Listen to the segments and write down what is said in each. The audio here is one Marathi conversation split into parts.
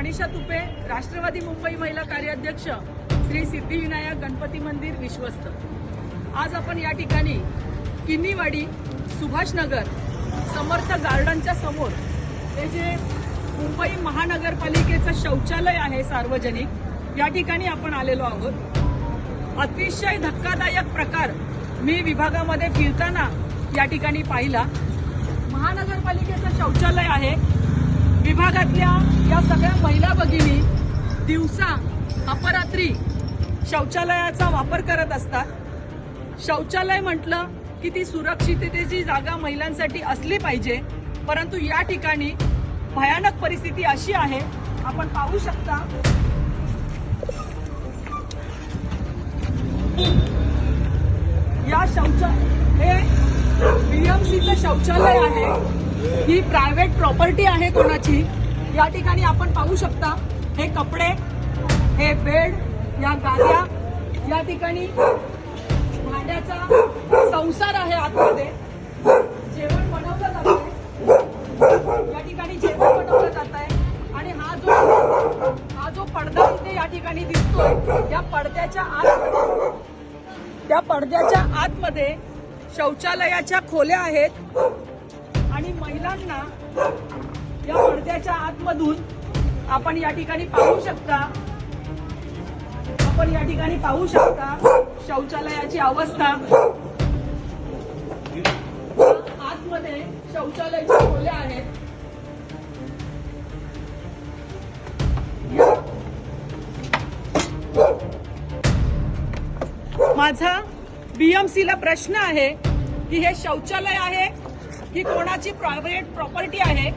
मनीषा तुपे, राष्ट्रवादी मुंबई महिला कार्याध्यक्ष, श्री सिद्धिविनायक गणपती मंदिर विश्वस्त। आज आपण या ठिकाणी किन्नीवाडी, सुभाषनगर, समर्थ गार्डनच्या समोर हे जे मुंबई महानगरपालिकेचं शौचालय आहे सार्वजनिक, या ठिकाणी आपण आलेलो आहोत। अतिशय धक्कादायक प्रकार मी विभागामध्ये फिरताना या ठिकाणी पाहिला। महानगरपालिकेचं शौचालय आहे। विभागातल्या या सगळ्या महिला भगिनी दिवसा अपरात्री शौचालयाचा वापर करत असतात। शौचालय म्हटलं की ती सुरक्षिततेची जागा महिलांसाठी असली पाहिजे, परंतु या ठिकाणी भयानक परिस्थिती अशी आहे, आपण पाहू शकता। या हे बीएमसीचं शौचालय आहे। ही प्रायव्हेट प्रॉपर्टी आहे कोणाची। या ठिकाणी आपण पाहू शकता हे कपडे, हे बेड, या गाद्या, या ठिकाणी भांड्याचा संसार आहे। आतमध्ये जेवण बनवलं जात आहे, या ठिकाणी जेवण बनवलं जात आहे। आणि हा जो पडदा इथे या ठिकाणी दिसतोय, त्या पडद्याच्या आतमध्ये शौचालयाच्या खोल्या आहेत आणि महिलांना या पडद्याच्या आतमधून आपण या ठिकाणी पाहू शकता शौचालयाची अवस्था। आतमध्ये शौचालयाच्या खोल्या आहेत। माझा बीएमसीला प्रश्न आहे की हे शौचालय आहे की कोणाची प्रायव्हेट प्रॉपर्टी आहे।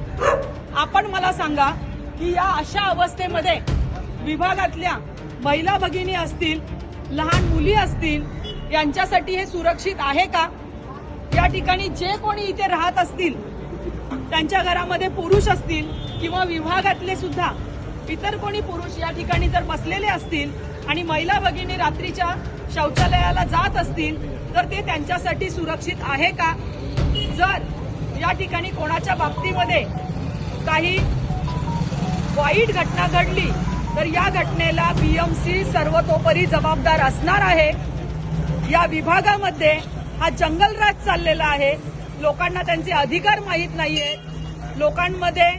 आपण मला सांगा की या अशा अवस्थेमध्ये विभागातल्या महिला भगिनी असतील, लहान मुली असतील, यांच्यासाठी हे सुरक्षित आहे का? या ठिकाणी जे कोणी इथे राहत असतील, त्यांच्या घरामध्ये पुरुष असतील किंवा विभागातले सुद्धा इतर कोणी पुरुष या ठिकाणी जर बसलेले असतील आणि महिला भगिनी रात्रीच्या शौचालयाला जात असतील, तर ते त्यांच्यासाठी सुरक्षित आहे का? जर या ठिकाणी कोणाच्या बाबतीमध्ये काही वाईट घटना घडली तर या घटनेला बीएमसी सर्वतोपरी जबाबदार असणार आहे। या विभागामध्ये हा जंगलराज चाललेला आहे। लोकांना त्यांचे अधिकार माहीत नाहीये, लोकांमध्ये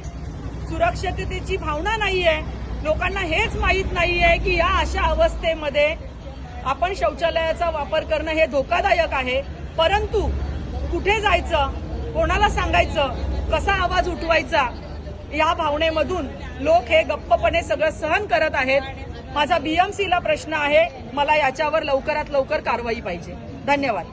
सुरक्षिततेची भावना नाहीये, लोकांना हेच माहीत नाहीये की या अशा अवस्थेमध्ये आपण शौचालयाचा वापर करणं हे धोकादायक आहे। परंतु कुठे जायचं, कोणाला सांगायचं, कसा आवाज उठवायचा, या भावनेमधून लोक हे गप्पपणे सगळं सहन करत आहेत। माझा बीएमसीला प्रश्न आहे, मला याच्यावर लवकरात लवकर कारवाई पाहिजे। धन्यवाद।